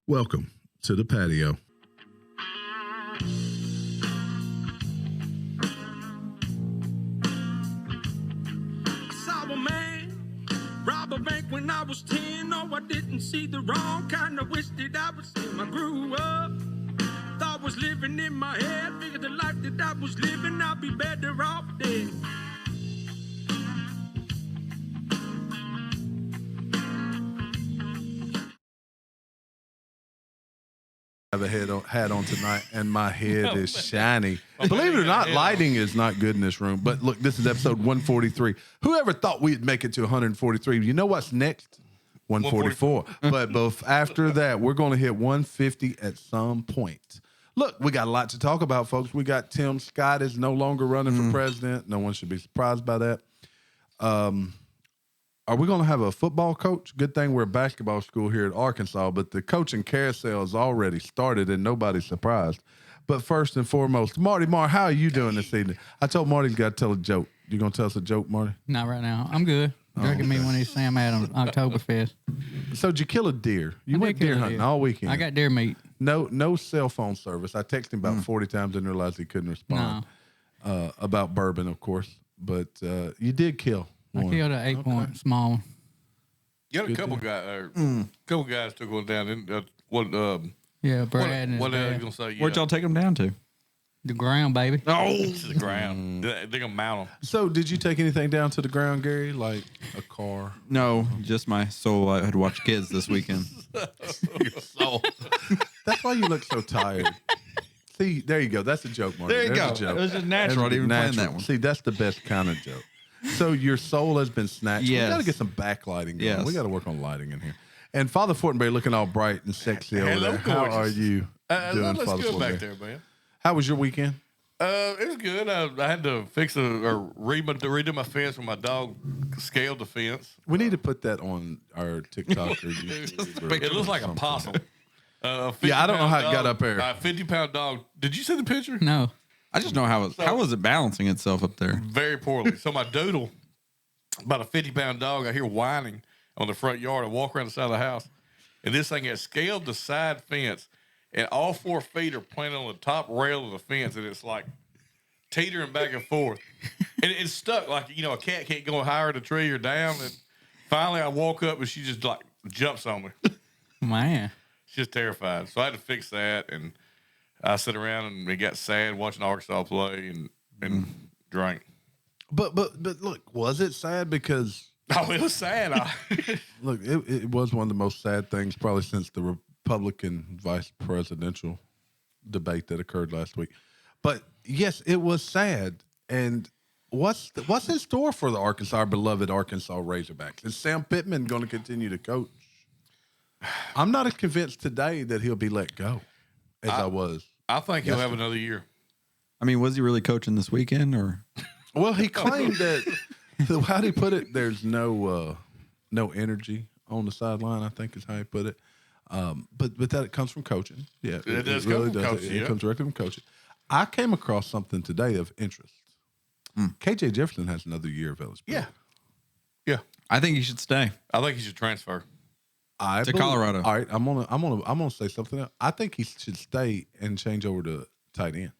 Welcome to the patio. I saw a man rob a bank when I was 10. No, I didn't see the wrong kind. I wished that I was him. I grew up, thought was living in my head. Figured the life that I was living, I'd be better off dead. I have a hat on tonight, and my head is shiny. Believe it or not, lighting is not good in this room. But look, this is episode 143. Whoever thought we'd make it to 143? You know what's next? 144. But both after that, we're going to hit 150 at some point. Look, we got a lot to talk about, folks. We got Tim Scott is no longer running for president. No one should be surprised by that. Are we going to have a football coach? Good thing we're a basketball school here at Arkansas, but the coaching carousel has already started and nobody's surprised. But first and foremost, Marty, how are you doing this evening? I told Marty he's got to tell a joke. You going to tell us a joke, Marty? Not right now. I'm good. Drinking me one of these Sam Adams Oktoberfest. So did you kill a deer? You went deer hunting all weekend. I got deer meat. No cell phone service. I texted him about 40 times and realized he couldn't respond. No. About bourbon, of course. But you did kill one. I killed an 8-point small one. You had a couple guys took one down. Yeah, Brad and what his you dad. gonna say? Where'd y'all take them down to? The ground, baby. Oh, to the ground. They're gonna mount them. So did you take anything down to the ground, Gary? Like a car? No, just my soul. I had to watch kids this weekend. Your soul. That's why you look so tired. See, there you go. That's a joke, Marty. There you There's go. a joke. It was just natural. I didn't even plan that one. See, that's the best kind of joke. So your soul has been snatched. Yes. We got to get some backlighting going. Yes. We got to work on lighting in here. And Father Fortenberry looking all bright and sexy over Hello, there. How gorgeous. are you doing, Let's Father go Fortenberry? back there, man. How was your weekend? It was good. I had to fix redo my fence when my dog scaled the fence. We need to put that on our TikTok or YouTube. It looks like a possum. Yeah, I don't know how it got up there. A 50-pound dog. Did you see the picture? No. I just know how was it balancing itself up there? Very poorly. So my doodle, about a 50-pound dog, I hear whining on the front yard. I walk around the side of the house, and this thing has scaled the side fence, and all 4 feet are planted on the top rail of the fence, and it's like teetering back and forth. And it's stuck like, a cat can't go higher in a tree or down. And finally, I walk up, and she just like jumps on me. Man. She's terrified. So I had to fix that, and I sit around and got sad watching Arkansas play and drank. But look, was it sad? Because Oh, it was sad. look, it was one of the most sad things probably since the Republican vice presidential debate that occurred last week. But yes, it was sad. And what's in store for the our beloved Arkansas Razorbacks? Is Sam Pittman going to continue to coach? I'm not as convinced today that he'll be let go as I was. I think he'll have another year. I mean, was he really coaching this weekend or? Well, he claimed that. How'd he put it? There's no energy on the sideline, I think is how he put it. But that it comes from coaching. Yeah, it does come from coaching. It comes directly from coaching. I came across something today of interest. KJ Jefferson has another year of eligibility. Yeah. I think he should stay. I think he should transfer. To Colorado. All right, I'm gonna say something else. I think he should stay and change over to tight end.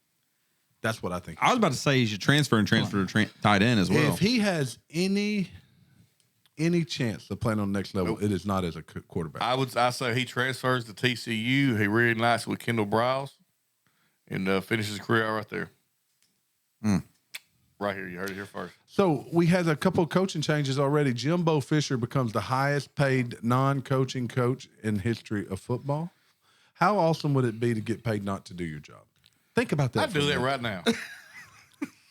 That's what I think. I was about to say he should transfer to tight end as well. If he has any chance of playing on the next level, it is not as a quarterback. I say he transfers to TCU. He reunites with Kendall Browse and finishes his career right there. Right here. You heard it here first. So we had a couple of coaching changes already. Jimbo Fisher becomes the highest paid non-coaching coach in history of football. How awesome would it be to get paid not to do your job? Think about that. I'd do that right now.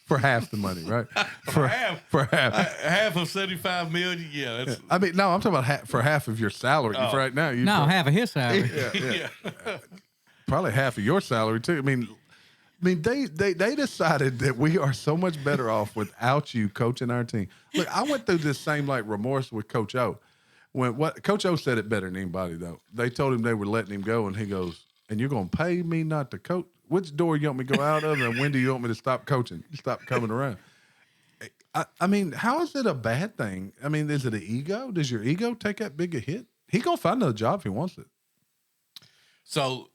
For half the money, right? For half. Half of $75 million. Yeah, that's. I mean, no, I'm talking about for half of your salary right now. Half of his salary. Yeah. Probably half of your salary too. I mean, they decided that we are so much better off without you coaching our team. Look, I went through this same remorse with Coach O. Coach O said it better than anybody though. They told him they were letting him go, and he goes, "And you're gonna pay me not to coach? Which door you want me to go out of, and when do you want me to stop coaching? Stop coming around?" I mean, how is it a bad thing? I mean, is it an ego? Does your ego take that big a hit? He gonna find another job if he wants it. So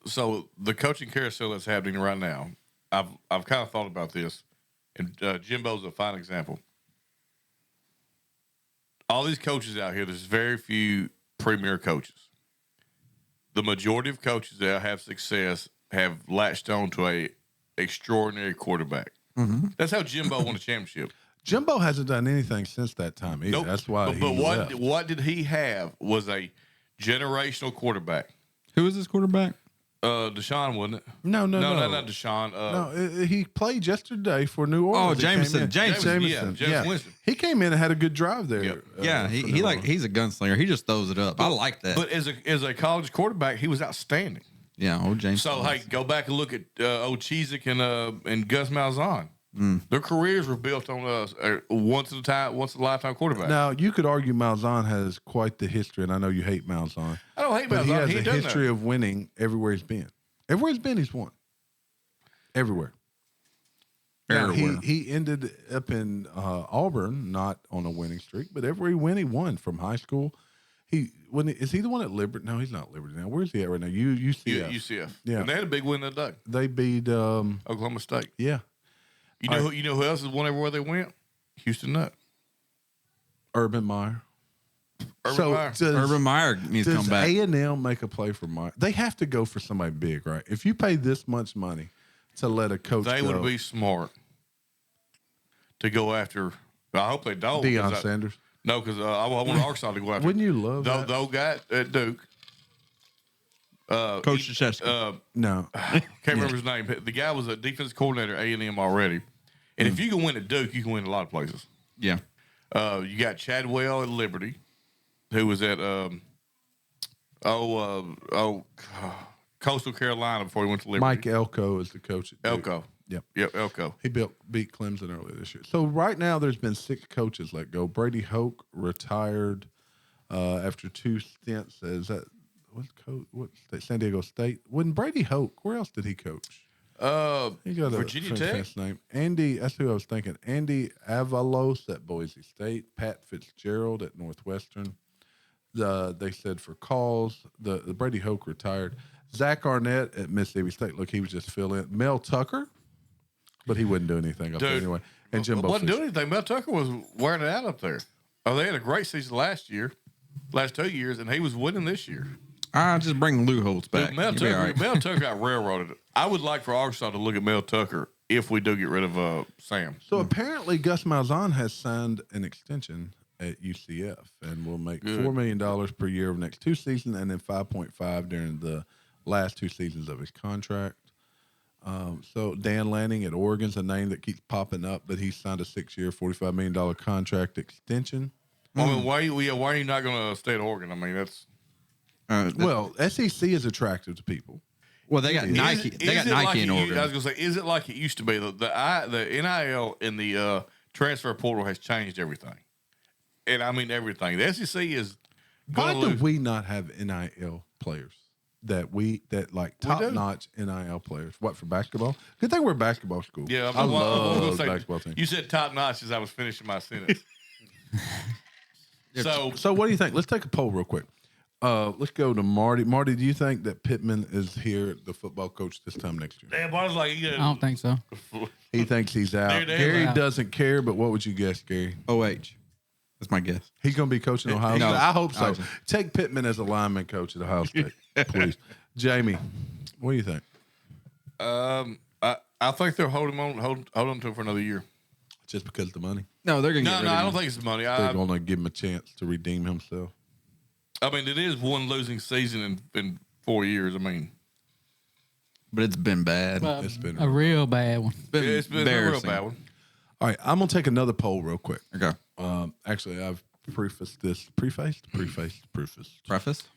the coaching carousel that's happening right now, I've kind of thought about this, and Jimbo's a fine example. All these coaches out here, there's very few premier coaches. The majority of coaches that have success have latched on to a extraordinary quarterback. Mm-hmm. That's how Jimbo won a championship. Jimbo hasn't done anything since that time either. Nope. That's why. But what did he have was a generational quarterback. Who is this quarterback? Deshaun, wasn't it? No, not Deshaun. He played yesterday for New Orleans. Oh, Jameson. Jameson Winston. He came in and had a good drive there. Yep. He's a gunslinger. He just throws it up. I like that. But as a college quarterback, he was outstanding. Yeah, old James. So hey, go back and look at old Cheezick and Gus Malzahn. Their careers were built on once in a lifetime quarterback. Now you could argue Malzahn has quite the history, and I know you hate Malzahn. I don't hate but Malzahn. He has a history of winning everywhere he's been. Everywhere he's been, he's won. Everywhere. Now, he ended up in Auburn, not on a winning streak, but everywhere he went, he won from high school. Is he the one at Liberty? No, he's not Liberty now. Where's he at right now? UCF. UCF. Yeah, and they had a big win that day. They beat Oklahoma State. Yeah. You know who else has won everywhere they went? Houston Nutt. Urban Meyer. Urban Meyer needs to come back. Does A&M make a play for Meyer? They have to go for somebody big, right? If you pay this much money to let a coach they would be smart to go after. I hope they don't. Deion Sanders. No, because I want Arkansas to go after. Wouldn't you love that? Those guy at Duke. Coach Krzyzewski. No. Can't remember his name. The guy was a defensive coordinator at A&M already. And if you can win at Duke, you can win a lot of places. Yeah. You got Chadwell at Liberty, who was at Coastal Carolina before he went to Liberty. Mike Elko is the coach at Duke. Elko. Yep, Elko. He beat Clemson earlier this year. So right now there's been 6 coaches let go. Brady Hoke retired after 2 stints as what state? San Diego State. When Brady Hoke, where else did he coach? He got Virginia Tech. Name. Andy, that's who I was thinking. Andy Avalos at Boise State. Pat Fitzgerald at Northwestern. They said for calls, the Brady Hoke retired. Zach Arnett at Mississippi State. Look, he was just fill in. Mel Tucker, but he wouldn't do anything up there anyway. And Jimbo wasn't doing anything. Mel Tucker was wearing it out up there. Oh, they had a great season last 2 years, and he was winning this year. I just bring Lou Holtz back. Mel Tucker got railroaded. I would like for Arkansas to look at Mel Tucker if we do get rid of Sam. So apparently Gus Malzahn has signed an extension at UCF and will make $4 million per year over the next 2 seasons and then 5.5 during the last 2 seasons of his contract. So Dan Lanning at Oregon's a name that keeps popping up, but he signed a 6-year, $45 million contract extension. I mean, why are you not going to stay at Oregon? I mean, that's well, SEC is attractive to people. Well, they got Nike. They got Nike in Oregon. I was going to say, is it like it used to be? The NIL and the transfer portal has changed everything, and I mean everything. The SEC is. Why do we not have NIL players that like top notch NIL players? What, for basketball? Good thing we're a basketball school. Yeah, I love the basketball team. You said top notch as I was finishing my sentence. So what do you think? Let's take a poll real quick. Let's go to Marty. Marty, do you think that Pittman is here, the football coach, this time next year? Damn, I was like, I don't think so. He thinks he's out. Gary doesn't care, but what would you guess, Gary? OH. That's my guess. He's going to be coaching Ohio State. I hope so. Take Pittman as a lineman coach at Ohio State, please. Jamie, what do you think? I think they'll hold on to him for another year. Just because of the money? No, they're going to get rid of him. I don't think it's the money. They're going to give him a chance to redeem himself. I mean, it is one losing season in 4 years. I mean, but it's been bad. Well, it's been a real bad one. It's been a real bad one. All right, I'm going to take another poll real quick. Okay. Actually, I've prefaced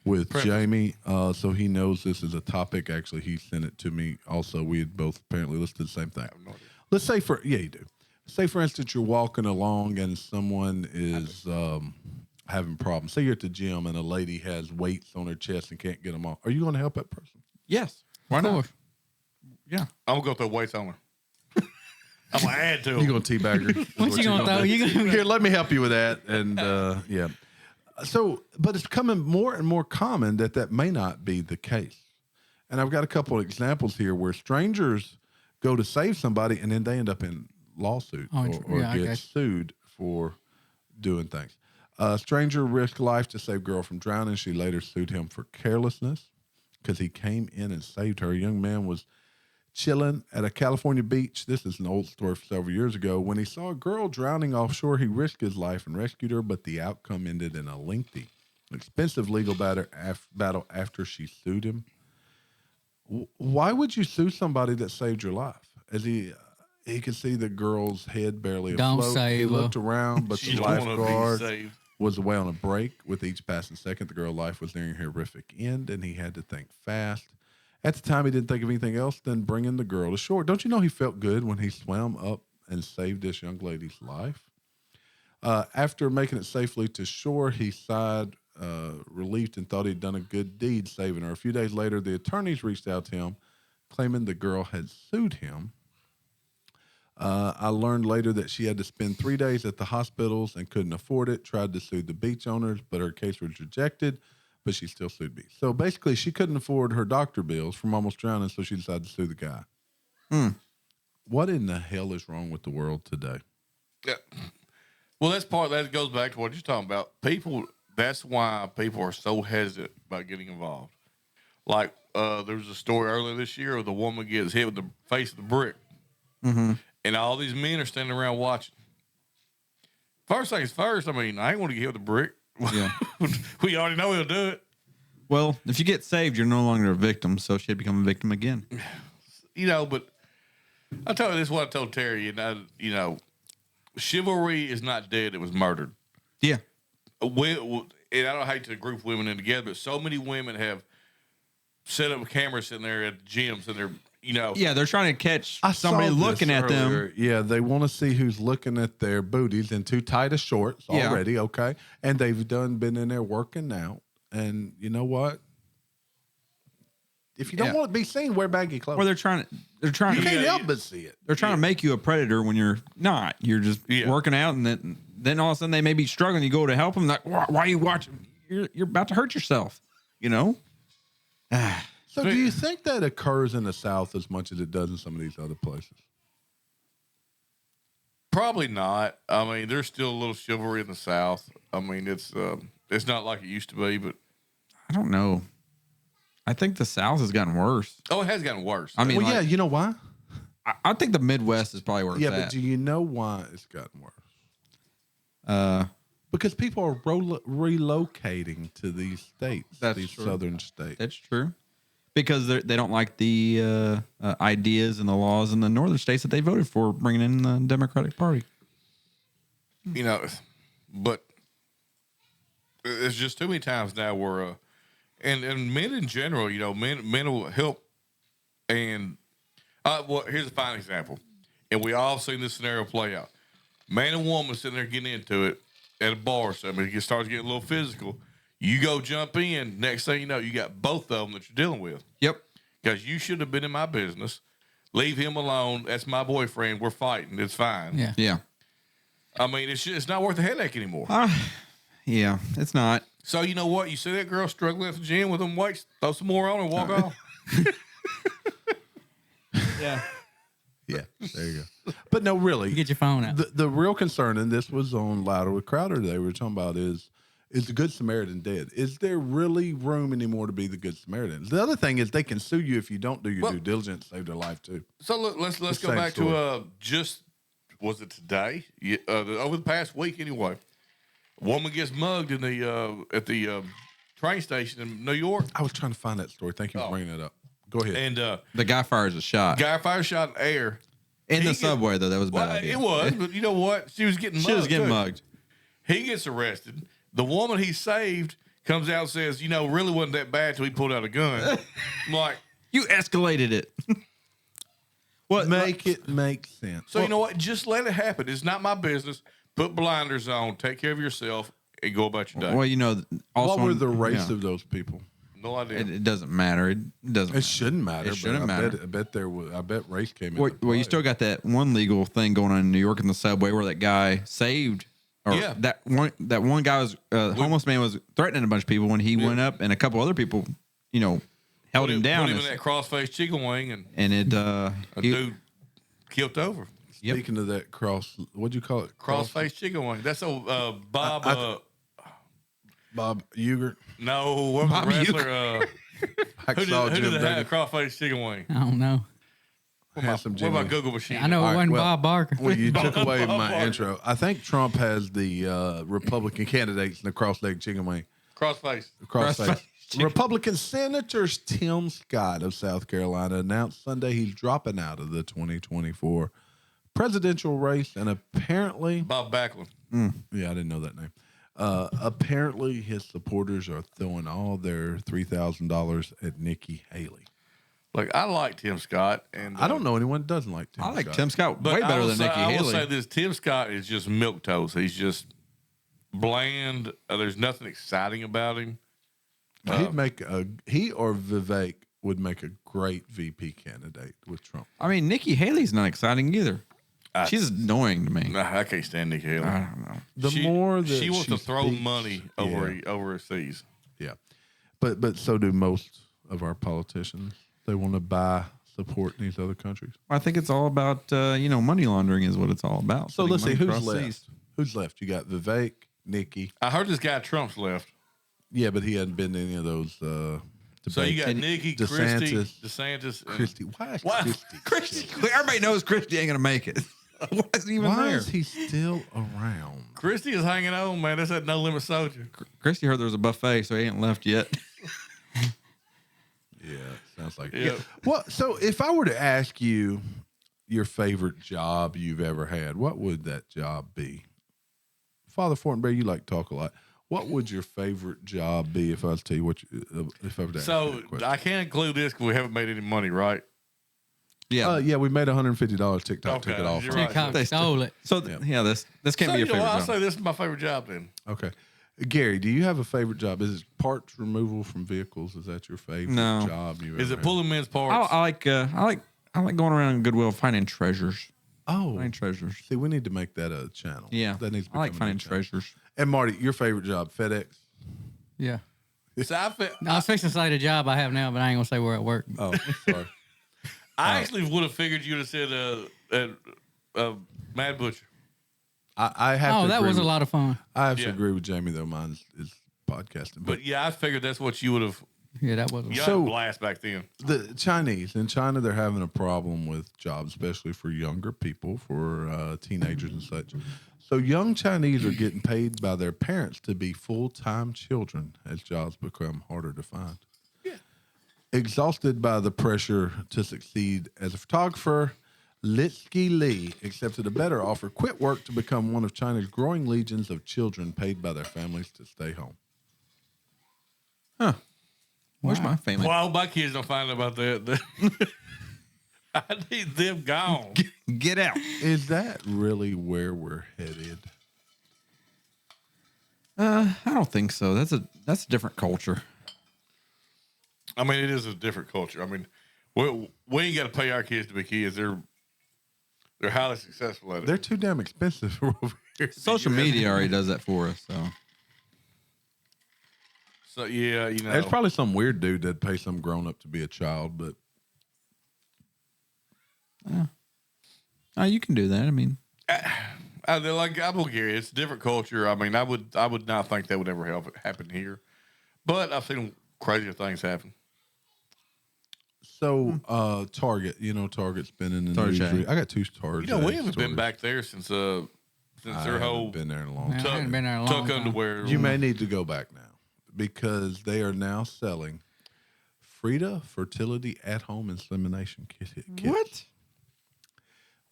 with Jamie, so he knows this is a topic. Actually, he sent it to me. Also, we had both apparently listed the same thing. Let's say you do. Say, for instance, you're walking along and someone is having problems. Say you're at the gym and a lady has weights on her chest and can't get them off. Are you going to help that person? Yes. Why not? Yeah. I'm going to go throw weights on her. I'm going to add to them. You're going to teabag her. What you going to throw? Here, let me help you with that. And, yeah. So, but it's becoming more and more common that may not be the case. And I've got a couple of examples here where strangers go to save somebody and then they end up in lawsuit or get sued for doing things. A stranger risked life to save girl from drowning. She later sued him for carelessness because he came in and saved her. A young man was chilling at a California beach. This is an old story from several years ago. When he saw a girl drowning offshore, he risked his life and rescued her, but the outcome ended in a lengthy, expensive legal battle after she sued him. Why would you sue somebody that saved your life? As he could see the girl's head barely afloat. He looked around, but the lifeguard was away on a break. With each passing second, the girl's life was nearing a horrific end, and he had to think fast. At the time, he didn't think of anything else than bringing the girl to shore. Don't you know he felt good when he swam up and saved this young lady's life? After making it safely to shore, he sighed, relieved, and thought he'd done a good deed saving her. A few days later, the attorneys reached out to him, claiming the girl had sued him. I learned later that she had to spend 3 days at the hospitals and couldn't afford it, tried to sue the beach owners, but her case was rejected. But she still sued me. So basically, she couldn't afford her doctor bills from almost drowning, so she decided to sue the guy. What in the hell is wrong with the world today? Yeah. Well, that goes back to what you're talking about. People, that's why people are so hesitant about getting involved. Like, there was a story earlier this year where the woman gets hit with the face of the brick. Mm-hmm. And all these men are standing around watching. First things first, I mean, I ain't want to get hit with a brick. Yeah. We already know he'll do it. Well, if you get saved, you're no longer a victim, so she'd become a victim again. But I'll tell you this, what I told Terry, chivalry is not dead, it was murdered. Yeah. And I don't hate to group women in together, but so many women have set up cameras sitting there at the gyms and they're, Yeah, they're trying to catch somebody looking at them. Yeah, they want to see who's looking at their booties in too tight of shorts already, okay? And they've been in there working out. And you know what? If you don't want to be seen, wear baggy clothes. Or they're trying you to can't help but see it. They're trying to make you a predator when you're not. You're just working out, and then all of a sudden they may be struggling. You go to help them, like, why are you watching? You're about to hurt yourself, So do you think that occurs in the South as much as it does in some of these other places? Probably not. I mean, there's still a little chivalry in the South. I mean, it's not like it used to be, but I don't know. I think the South has gotten worse. Oh, it has gotten worse. I mean, you know why? I think the Midwest is probably where it's at. Yeah, but do you know why it's gotten worse? Because people are relocating to these states, southern states. That's true. Because they don't like the ideas and the laws in the northern states that they voted for, bringing in the Democratic Party. But it's just too many times now where, and men in general, mental help. And here's a fine example, and we all seen this scenario play out. Man and woman sitting there getting into it at a bar. So it starts getting a little physical. You go jump in. Next thing you know, you got both of them that you're dealing with. Yep. Because you should have been in my business. Leave him alone. That's my boyfriend. We're fighting. It's fine. Yeah. Yeah. I mean, it's not worth the headache anymore. Yeah, it's not. So you know what? You see that girl struggling at the gym with them weights, throw some more on and walk off. Yeah. Yeah, there you go. But no, really. You get your phone out. The real concern, and this was on Louder with Crowder today, we were talking about is the Good Samaritan dead? Is there really room anymore to be the Good Samaritan? The other thing is they can sue you if you don't do your due diligence, save their life too. So look, let's go back to was it today? Over the past week anyway. A woman gets mugged in at the train station in New York. I was trying to find that story. Thank you for bringing that up. Go ahead. And the guy fires a shot. Guy fires a shot in the air. In the subway, though. That was a bad idea. It was, but you know what? She was getting mugged. He gets arrested. The woman he saved comes out and says, really wasn't that bad till he pulled out a gun. I'm like, you escalated it. Make it make sense. So you know what? Just let it happen. It's not my business. Put blinders on. Take care of yourself and go about your day. Well, also, what were the race of those people? No idea. It doesn't matter. It doesn't. It shouldn't matter. It shouldn't matter. I bet race came in. Well, you still got that one legal thing going on in New York in the subway where that guy saved. That one guy was homeless man was threatening a bunch of people when he went up, and a couple other people, helped held him down. Put him in that cross-faced chicken wing, and it a dude killed over. Speaking of that what'd you call it? Cross-faced chicken wing. That's Bob. Bob Uger. No, what was the wrestler? Who did have a cross-faced chicken wing? I don't know. Handsome What Jimmy. about Google machine? I know it wasn't Bob Barker. Well, you took away my Barker. intro. I think Trump has the Republican candidates in the cross-legged chicken wing. Cross-faced. Cross-face. Republican Senator Tim Scott of South Carolina announced Sunday he's dropping out of the 2024 presidential race, and apparently, Bob Backlund. yeah, I didn't know that name. Apparently, his supporters are throwing all their $3,000 at Nikki Haley. Look, I like Tim Scott, and I don't know anyone that doesn't like Tim I Scott. like Tim Scott but way better than Nikki I will Haley. say this: Tim Scott is just milquetoast. He's just bland. There's nothing exciting about him. He'd make he or Vivek would make a great VP candidate with Trump. I mean, Nikki Haley's not exciting either. She's annoying to me. Nah, I can't stand Nikki Haley. I don't know. The more that she wants to throw speaks, money overseas. Yeah, but so do most of our politicians. They want to buy support in these other countries. I think it's all about money laundering is what it's all about. So Putting let's see money who's across left. seas. Who's left? You got Vivek, Nikki. I heard this guy Trump's left. Yeah, but he hadn't been to any of those. So you got debates. Nikki, DeSantis. DeSantis, and Christie. Why is Why? Christie? Everybody knows Christie ain't gonna make it. Why is he even Why there? is he still around? Christie is hanging on, man. That's that No Limit Soldier. Christie heard there was a buffet, so he ain't left yet. Yeah, sounds like Yeah. Well, so if I were to ask you your favorite job you've ever had, what would that job be? Father Fortenberry, you like to talk a lot. What would your favorite job be if I was to tell you if I were to ask you So that question? I can't include this because we haven't made any money, right? Yeah. Yeah, we made $150. TikTok took Okay, it off. you're right. TikTok They stole it. So this can't be your favorite I'll job. say this is my favorite job then. Okay. Gary, do you have a favorite job? Is it parts removal from vehicles? Is that your favorite No. job you Is ever it pulling men's parts? I like going around Goodwill finding treasures. Oh, Finding treasures. see, we need to make that a channel. Yeah. that needs to I like become a finding channel. treasures. And Marty, your favorite job, FedEx? Yeah. So No, I was fixing to say the job I have now, but I ain't gonna say where I work. Oh, sorry. I actually would have figured you'd have said Mad Butcher. I have to Oh, that agree was a with- lot of fun. I have to Yeah. agree with Jamie, though. Mine is podcasting. But yeah, I figured that's what you would have. Yeah, that was. You So- had a blast back then. The Chinese in China, they're having a problem with jobs, especially for younger people, for teenagers and such. So young Chinese are getting paid by their parents to be full-time children as jobs become harder to find. Yeah. Exhausted by the pressure to succeed as a photographer, Litsky Lee accepted a better offer, quit work to become one of China's growing legions of children paid by their families to stay home. Huh. Where's my family? Well, I hope my kids don't find out about that. I need them gone. Get out. Is that really where we're headed? I don't think so. That's a different culture. I mean, it is a different culture. I mean, we ain't got to pay our kids to be kids. They're highly successful at it. They're too damn expensive over here. Social media already does that for us. So So yeah, you know, There's probably some weird dude that'd pay some grown up to be a child, but you can do that. I mean, they're like I'm Bulgaria. It's a different culture. I mean, I would not think that would ever happen here, but I've seen crazier things happen. so Target, Target's been in the Target news. chain. I got two Target. You know, we haven't been back there since I their haven't whole been there in a long Man, I time. hadn't been there a long tuck time. underwear. You may need to go back now because they are now selling Frida fertility at home insemination kits. what?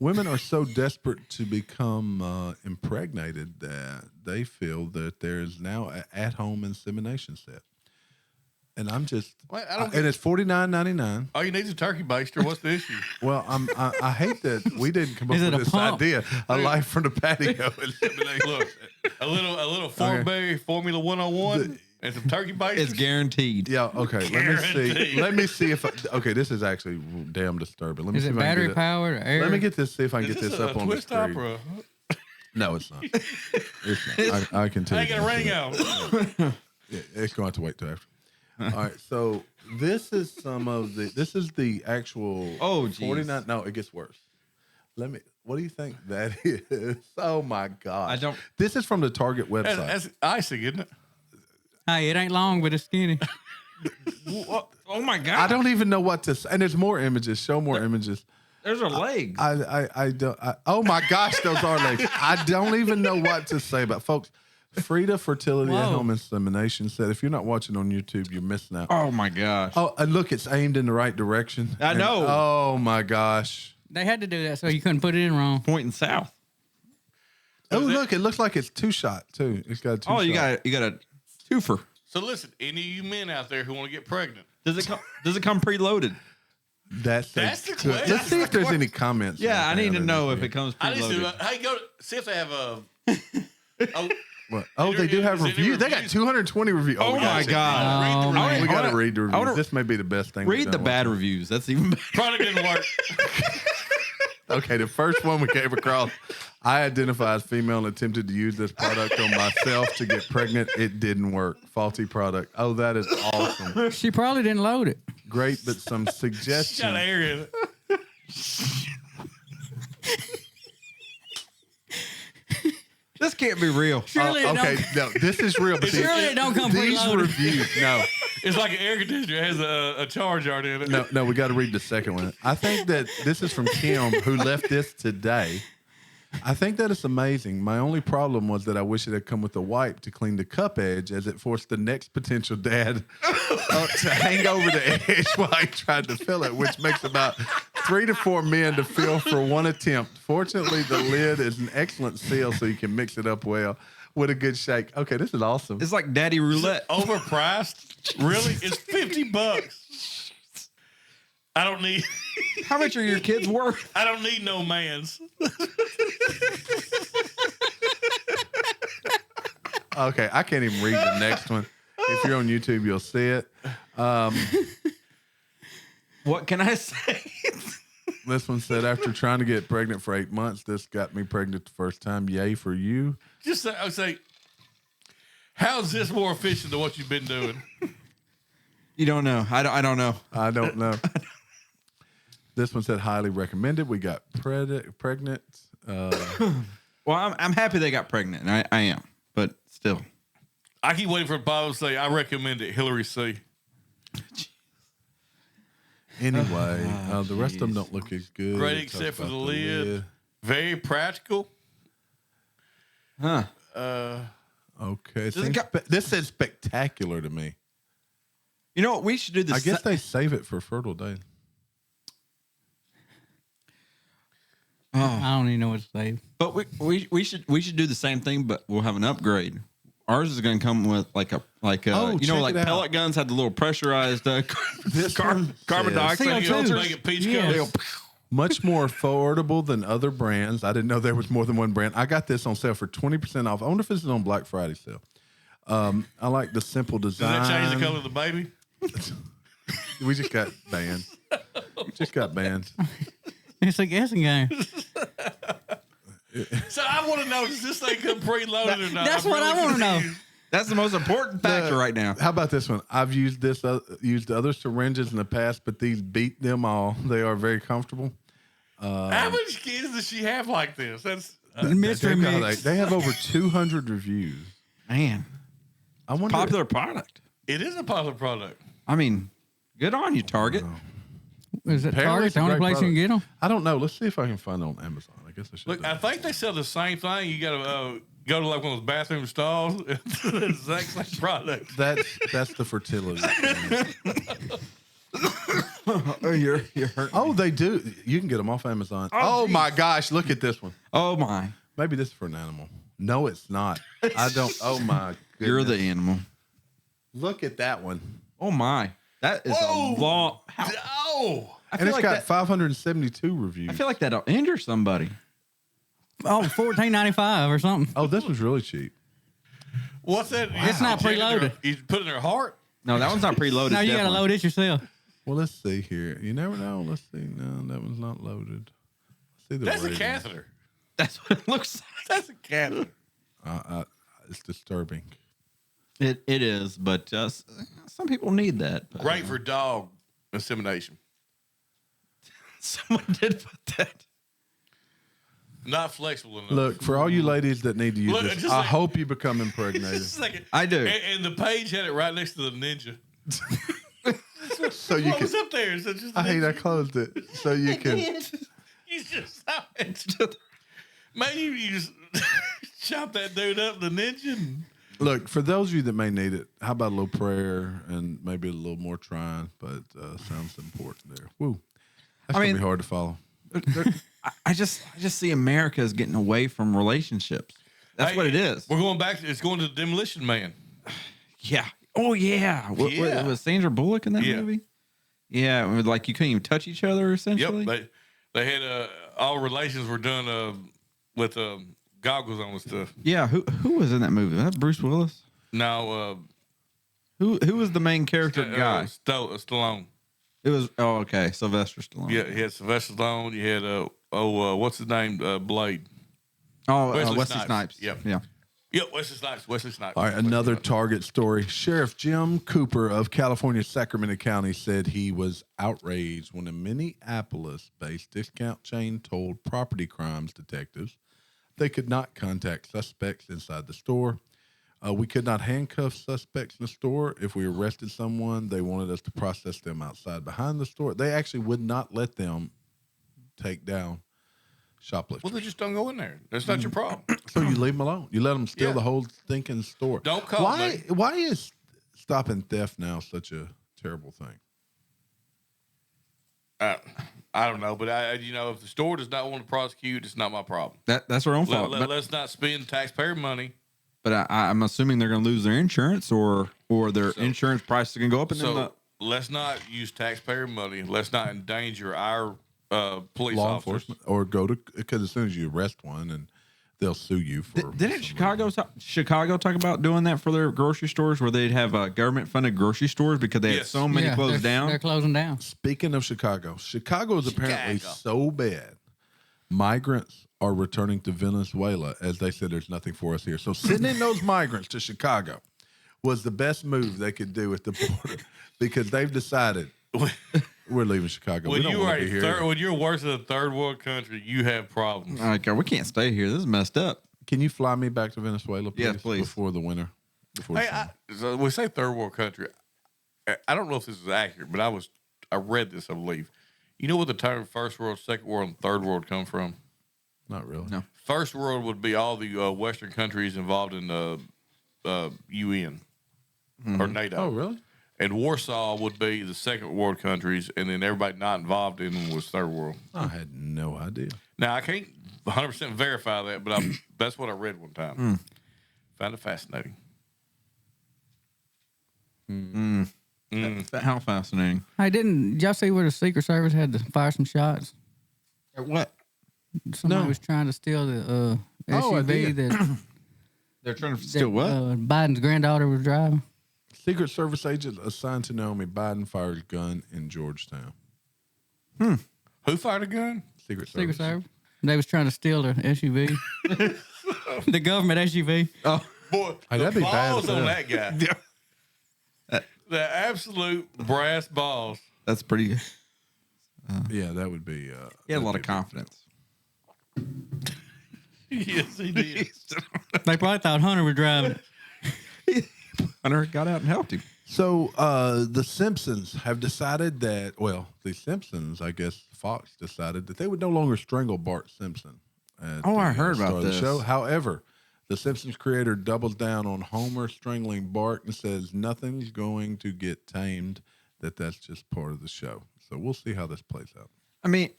Women are so desperate to become impregnated that they feel that there is now an at-home insemination set. And I'm just, Well, I don't and it's $49.99. All you need is a turkey baster. What's the issue? Well, I hate that we didn't come up Is it with a this pump? idea. A life from the patio. Look, a little Fortenberry Formula 101 and some turkey basters. It's guaranteed. Yeah. Okay. Guaranteed. Let me see if. Okay, this is actually damn disturbing. Let me Is see it if I can battery get it. powered or air? Let me get this. See if I can Is get this this a up on the twist top screen. or No, it's not. It's not. I can tell I you. ain't got a ring that. on. Yeah, it's going to have to wait till after. All right, so this is the actual. Oh, geez. 49. No, it gets worse. What do you think that is? Oh my gosh. I don't. This is from the Target website. That's icing, isn't it? Hey, it ain't long, but it's skinny. Oh my God! I don't even know what to say. And there's more images. Show more images. There's her legs. I don't. Oh my gosh, those are legs. I don't even know what to say about folks. Frida Fertility at Home Insemination said, if you're not watching on YouTube, you're missing out. Oh my gosh! Oh, and look, it's aimed in the right direction. I know. Oh my gosh. They had to do that so you couldn't put it in wrong. Pointing south. Oh, look, it looks like it's 2-shot too. It's got a 2-shot. Oh, you got a twofer. So listen, any of you men out there who want to get pregnant, Does it come preloaded? That's the question. Let's see if there's any comments. Yeah, I need to know if it. it comes I just do. preloaded. Hey, see if they have a. What? Oh, they do have Is there any reviews. They got reviews? 220 reviews. Oh we gotta my check God! Oh, these out. man. We got to read the reviews. wanna- This may be the best thing. Read we've the done bad one reviews. That's even better. Product didn't work. time. Okay, the first one we came across, I identified as female and attempted to use this product on myself to get pregnant. It didn't work. Faulty product. Oh, that is awesome. She probably didn't load it. Great, but some Got suggestions. air in it. This can't be real. Surely it Okay, don't. no, this is real. But Surely it don't come these preloaded. reviews, no. It's like an air conditioner. It has a charge yard in it. No, we got to read the second one. I think that this is from Kim, who left this today. I think that it's amazing. My only problem was that I wish it had come with a wipe to clean the cup edge, as it forced the next potential dad to hang over the edge while he tried to fill it, which makes about 3 to 4 men to fill for one attempt. Fortunately, the lid is an excellent seal, so you can mix it up well with a good shake. Okay, this is awesome. It's like Daddy Roulette. Overpriced? Really? It's $50. I don't need. How much are your kids worth? I don't need no man's. Okay, I can't even read the next one. If you're on YouTube, you'll see it. What can I say? This one said, after trying to get pregnant for 8 months, this got me pregnant the first time. Yay for you. Just say, I would say, how's this more efficient than what you've been doing? You don't know. I don't know. I don't know. This one said, highly recommended. We got pregnant. Well, I'm happy they got pregnant. I am, but still. I keep waiting for Bob to say, I recommend it, Hillary C. Anyway, the rest of them don't look as good. Great It talks except for about the lid. Very practical. Huh. Okay. Does it got- This says spectacular to me. You know what? We should do this. I guess they save it for fertile days. I don't even know what to say. But we should do the same thing, but we'll have an upgrade. Ours is going to come with like Oh, like check it out. pellet guns had the little pressurized This one carbon says- dioxide CO2. filters. Make it peach Yeah. color. Much more affordable than other brands. I didn't know there was more than one brand. I got this on sale for 20% off. I wonder if this is on Black Friday sale. I like the simple Does design. that change the color of the baby? We just got banned. Just got banned. It's a guessing game. So I want to know, does this thing come preloaded or not? That's I'm what I really want to know. confused. That's the most important factor right now. How about this one? I've used used other syringes in the past, but these beat them all. They are very comfortable. How much kids does she have like this? That's Mystery They've got, mix. they have over 200 reviews. Man, I wonder. popular product. it is a popular product. I mean, good on you, Target. Is it Apparently Target it's a the only great place you can get them? I don't know. Let's see if I can find it on Amazon. I guess I should. Look, do I that. think they sell the same thing. You got to go to like one of those bathroom stalls. It's the exact same product. That's the fertility. Oh, you're hurt. Oh, they do. You can get them off Amazon. Oh my gosh, look at this one. Oh my, Maybe this is for an animal. No, it's not. I don't. Oh my goodness. you're the animal. Look at that one. Oh my, that is Whoa. a long. Oh, I And feel it's like got that. 572 reviews. I feel like that'll injure somebody. Oh, $14.95 or something. Oh, this was really cheap. what's that? It's not preloaded. You put it in their heart. No, that one's not preloaded. No, you got to definitely. load it yourself. Well, let's see here. You never know. Let's see. No, that one's not loaded. Let's see the That's a rating. catheter. That's what it looks like. That's a catheter. It's disturbing. It is, but some people need that. But, Great for dog insemination. Someone did put that. Not flexible enough. Look, for all you ladies that need to use Look, this, just I like- hope you become impregnated. Just a second. I do. And the page had it right next to the ninja. So you What can. was up there? Is it just I hate I closed it. So you can. You just saw it. Maybe you just chop that dude up, the ninja. And, Look, for those of you that may need it, how about a little prayer and maybe a little more trying, but sounds important there. Woo. That's going to be hard to follow. I just see America is getting away from relationships. That's Hey, what it is. We're going back to it's going to the Demolition Man. Yeah. Oh yeah. Yeah. Was Sandra Bullock in that Yeah. movie? Yeah. It was like you couldn't even touch each other essentially. Yep. They had all relations were done with goggles on and stuff. Yeah. Who was in that movie? Was that Bruce Willis? Now Who was the main character guy? Stallone. It was okay. Sylvester Stallone. Yeah, he had Sylvester Stallone. You had what's his name? Blade. Oh, Wesley Wesley Snipes. Snipes. Yep. Yeah. Yep, Wesley Snipes. Wesley Snipes. All right, another Target story. Sheriff Jim Cooper of California's Sacramento County said he was outraged when a Minneapolis-based discount chain told property crimes detectives they could not contact suspects inside the store. We could not handcuff suspects in the store. If we arrested someone, they wanted us to process them outside behind the store. They actually would not let them take down shoplifters. Well, they just don't go in there. That's not your problem. So you leave them alone. You let them steal Yeah. the whole stinking store. Don't call Why? me. Why is stopping theft now such a terrible thing? I don't know, but if the store does not want to prosecute, it's not my problem. That's our own fault. Let's not spend taxpayer money. But I'm assuming they're going to lose their insurance, or their insurance prices are going to go up. And So let's not use taxpayer money. Let's not endanger our police Law officers. enforcement, or go to, because as soon as you arrest one, and they'll sue you for. Didn't Chicago talk about doing that for their grocery stores, where they'd have government funded grocery stores because they had Yes. so many closed down? They're closing down. Speaking of Chicago is apparently so bad. Migrants are returning to Venezuela as they said there's nothing for us here. So sending those migrants to Chicago was the best move they could do at the border because they've decided we're leaving Chicago. When We don't you want are to be here. when you're worse than a third world country, you have problems. Like, we can't stay here. This is messed up. Can you fly me back to Venezuela, please? Yes, please. Before the winter. Before the Hey, summer. so we say third world country. I don't know if this is accurate, but I read this, I believe. You know what the term first world, second world, and third world come from? Not really. No. First world would be all the Western countries involved in the UN or NATO. Oh, really? And Warsaw would be the second world countries, and then everybody not involved in them was third world. I had no idea. Now, I can't 100% verify that, but that's what I read one time. Found it fascinating. How fascinating. Hey, did y'all see where the Secret Service had to fire some shots? What? Somebody was trying to steal the Oh, I SUV did. that, They're trying to steal what? Biden's granddaughter was driving. Secret Service agent assigned to Naomi Biden fired a gun in Georgetown. Who fired a gun? Secret Service. Secret Service. They was trying to steal the SUV. The government SUV. Oh, Boy, Hey, the that'd be bad balls for on them. that guy. The absolute brass balls. that's pretty good. Yeah, that would be. He had a lot of confidence. Yes, he did. They probably thought Hunter was driving. Hunter got out and helped him. So the Simpsons have decided that, well, the Simpsons, I guess Fox decided that they would no longer strangle Bart Simpson. I heard start about of the this. show. However, the Simpsons creator doubles down on Homer strangling Bart and says nothing's going to get tamed, that's just part of the show. So we'll see how this plays out. I mean,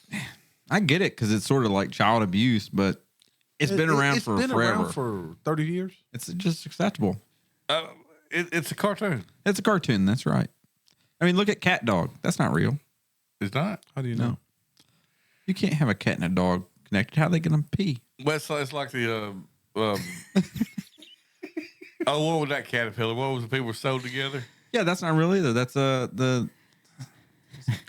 I get it because it's sort of like child abuse, but it's been around for been forever. around for 30 years. It's just acceptable. It's a cartoon. It's a cartoon. That's right. I mean, look at Cat Dog. That's not real. It's not. How do you know? You can't have a cat and a dog connected. How are they going to pee? Well, it's like the. What was that caterpillar? What was the people were sewed together? Yeah, that's not real either. That's the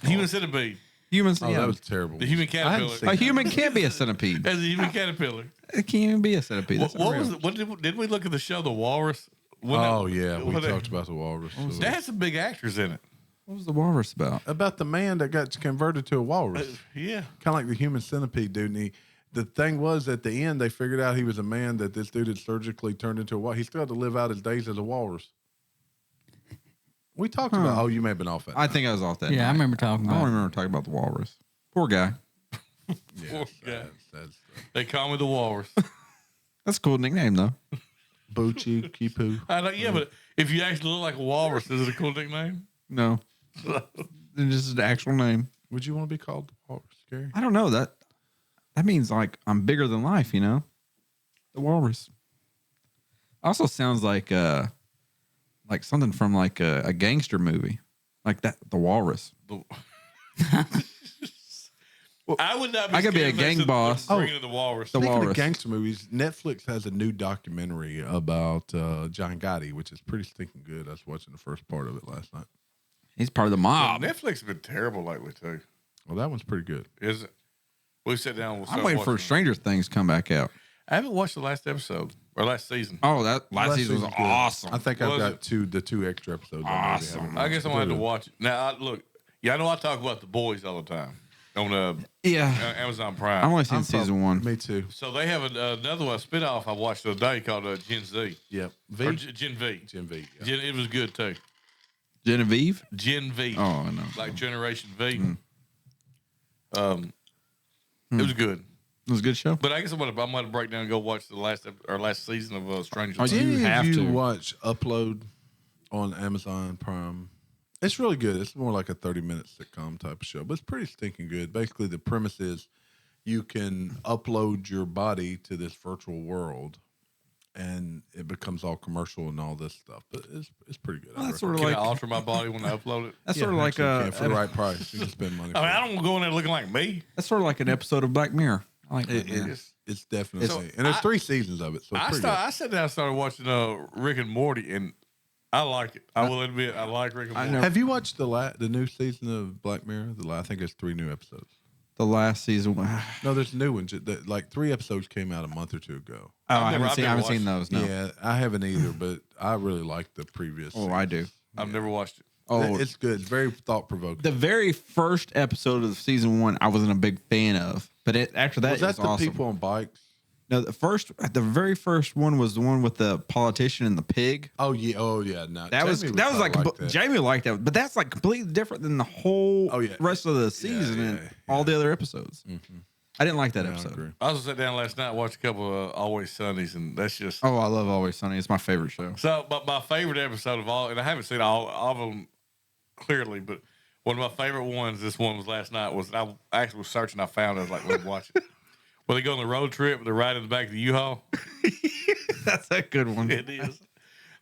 Human centipede. humans. Oh, yeah. that was terrible. The human I hadn't caterpillar. seen A that. human can't be a centipede. As a human caterpillar. It can't even be a centipede. That's not What real. was it? What did we look at the show? The Walrus. Oh yeah, we talked about the walrus. That had some big actors in it. What was the walrus about? About the man that got converted to a walrus. Yeah. Kind of like the human centipede dude. And the thing was, at the end, they figured out he was a man that this dude had surgically turned into a walrus. He still had to live out his days as a walrus. We talked about. Oh, you may have been off that. I think I was off that. Yeah, night. I remember talking I about don't it. remember talking about the walrus. Poor guy. Yeah, Poor guy. sad. They call me the walrus. That's a cool nickname though. Bucci, Kipu. I know, yeah, but if you actually look like a walrus, is it a cool nickname? No, it's just an actual name. Would you want to be called the walrus, Gary? I don't know that. That means like I'm bigger than life, you know. The walrus. Also sounds like something from like a gangster movie, like that. The walrus. I would not. Be I could be a scared gang of boss. bringing the walrus. The Speaking walrus. of gangster movies, Netflix has a new documentary about John Gotti, which is pretty stinking good. I was watching the first part of it last night. He's part of the mob. Netflix has been terrible lately too. Well, that one's pretty good. Is it? We sat down. We'll I'm waiting for Stranger Things to come back out. I haven't watched the last episode or last season. Oh, that last season was season's good. awesome. I think I've Was got the two extra episodes. Awesome. I guess I'm gonna have to watch it now. Look, yeah, I know I talk about The Boys all the time on Yeah, Amazon Prime. I've only seen season one. Me too. So they have another one, a spinoff I watched the other day called Gen Z. Yep. Or V. Gen V. Gen V. Yeah. It was good too. Genevieve. Gen V. Oh, I know. Like Generation V. It was good. It was a good show. But I guess I'm gonna break down and go watch the last season of Stranger Oh, Things. you Did have you to. watch Upload on Amazon Prime? It's really good. It's more like a 30-minute sitcom type of show, but it's pretty stinking good. Basically, the premise is you can upload your body to this virtual world, and it becomes all commercial and all this stuff. But it's pretty good. Well, that's sort of Can like I alter my body when I upload it? that's sort of like for the right price. You can spend money. I mean, for I it. don't want to go in there looking like me. that's sort of like an episode of Black Mirror. I like Black Mirror. It's definitely, So, and there's 3 seasons of it, so it's pretty good. I sat down and started watching Rick and Morty, and I like it. I will admit, I like Rick and Morty. know. Have you watched the new season of Black Mirror? I think it's 3 new episodes. The last season. No, there's new ones. Like 3 episodes came out a month or 2 ago. I never haven't seen watched those. No. Yeah, I haven't either, but I really like the previous. Oh, I do. I've never watched it. Oh, It's good. It's very thought provoking. the very first episode of season 1, I wasn't a big fan of, but after that, Was that it was the awesome. people on bikes? No, the very first one was the one with the politician and the pig. Oh yeah. No, That was like that. Jamie liked that, but that's like completely different than the whole rest of the season and all the other episodes. Mm-hmm. I didn't like that I episode. agree. I also sat down last night and watched a couple of Always Sunnies, and that's just Oh, I love Always Sunny. It's my favorite show. so. But my favorite episode of all, and I haven't seen all of them clearly, but one of my favorite ones, this one was last night, was I actually was searching, I found it, I was like, let's watch it. Where they go on the road trip, they're riding in the back of the U-Haul. That's a good one. It is.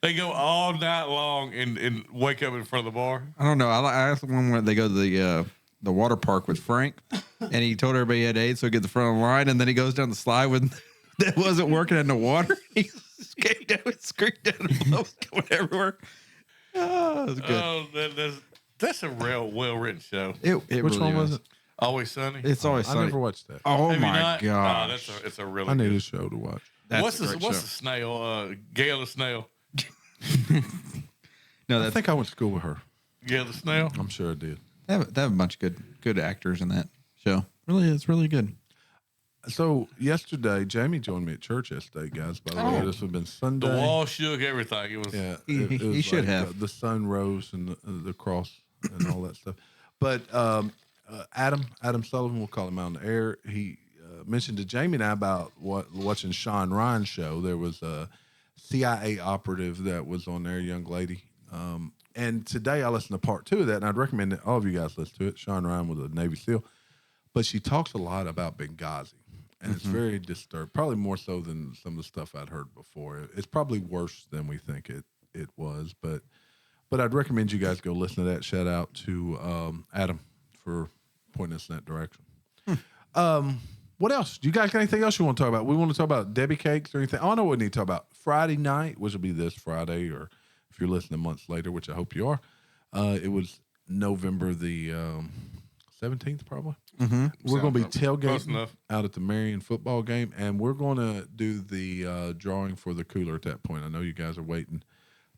They go all night long and wake up in front of the bar. I don't know. I asked the one where they go to the water park with Frank, and he told everybody he had AIDS, so he get the front of the line, and then he goes down the slide with that wasn't working in the water. He skated down and screamed down and blows going everywhere. Oh, it was good. Oh, that's a real well written show. It Which really one was is. it? Always Sunny. It's always I Sunny. never watched that. Oh Have you my not? gosh! No, it's a really. I need good. a show to watch. What's the snail? Gail the snail. No, I that's think I went to school with her. Gail the snail. I'm sure I did. they have a bunch of good actors in that show. Really, it's really good. So yesterday, Jamie joined me at church yesterday, guys. By the way, this would have been Sunday. The wall shook. Everything. It was. Yeah, He was should like have. the sun rose and the cross and all that stuff. But Adam Sullivan, we'll call him out on the air. He mentioned to Jamie and I about watching Sean Ryan's show. There was a CIA operative that was on there, a young lady. And today I listened to part 2 of that, and I'd recommend that all of you guys listen to it. Sean Ryan was a Navy SEAL, but she talks a lot about Benghazi. And it's very disturbed, probably more so than some of the stuff I'd heard before. It's probably worse than we think it was, but I'd recommend you guys go listen to that. Shout out to Adam for pointing us in that direction. What else? Do you guys got anything else you want to talk about? We want to talk about Debbie cakes or anything? I know what we need to talk about. Friday night, which will be this Friday, or if you're listening months later, which I hope you are. It was November the 17th, probably. Mm-hmm. We're going to be tailgating out at the Marion football game, and we're going to do the drawing for the cooler at that point. I know you guys are waiting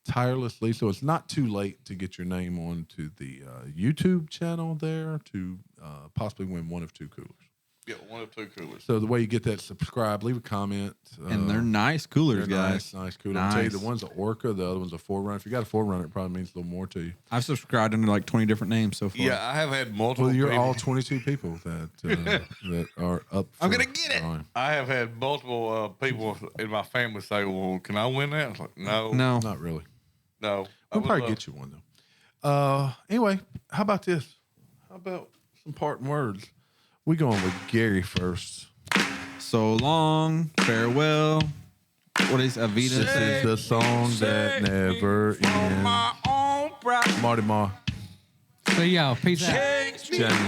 tirelessly. So it's not too late to get your name onto the YouTube channel there to possibly win one of 2 coolers. Yeah, 1 of 2 coolers. So the way you get that, subscribe, leave a comment. And they're nice coolers, they're guys. Nice cooler. I'll tell you, the Nice. one's an Orca, the other one's a Forerunner. If you got a Forerunner, it probably means a little more to you. I've subscribed under like 20 different names so far. Yeah, I have had multiple. Well, you're people- all 22 people that that are up. I'm for gonna get it. drawing. I have had multiple people in my family say, "Well, can I win that?" I was like, "No, No. Not really. no." We'll probably get you one though. Anyway, how about this? How about some parting words? We going with Gary first. So long, farewell. What is Avita? This is the song that never ends. Marty Ma, See y'all. Peace out. Jamie. All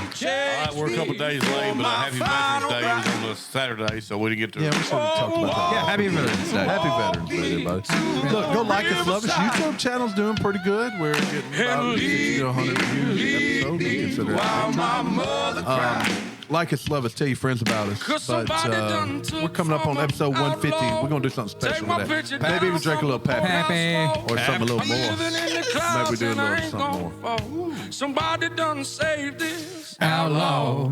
right, we're a couple days late, but Happy Veterans Day was on the Saturday, so we didn't get to. Yeah, we should have talked about that. Yeah, happy Veterans Day. Happy Veterans Day, everybody. Look, go like us, love us. YouTube channel's doing pretty good. We're getting about 50 to 100 views an episode. We consider it. Like us, love us, tell your friends about us. But we're coming up on episode 150. We're going to do something special with that. Maybe even drink a little Pappy. Happy. Or something a little more. Maybe we do a little something more. Somebody done saved this Outlaw.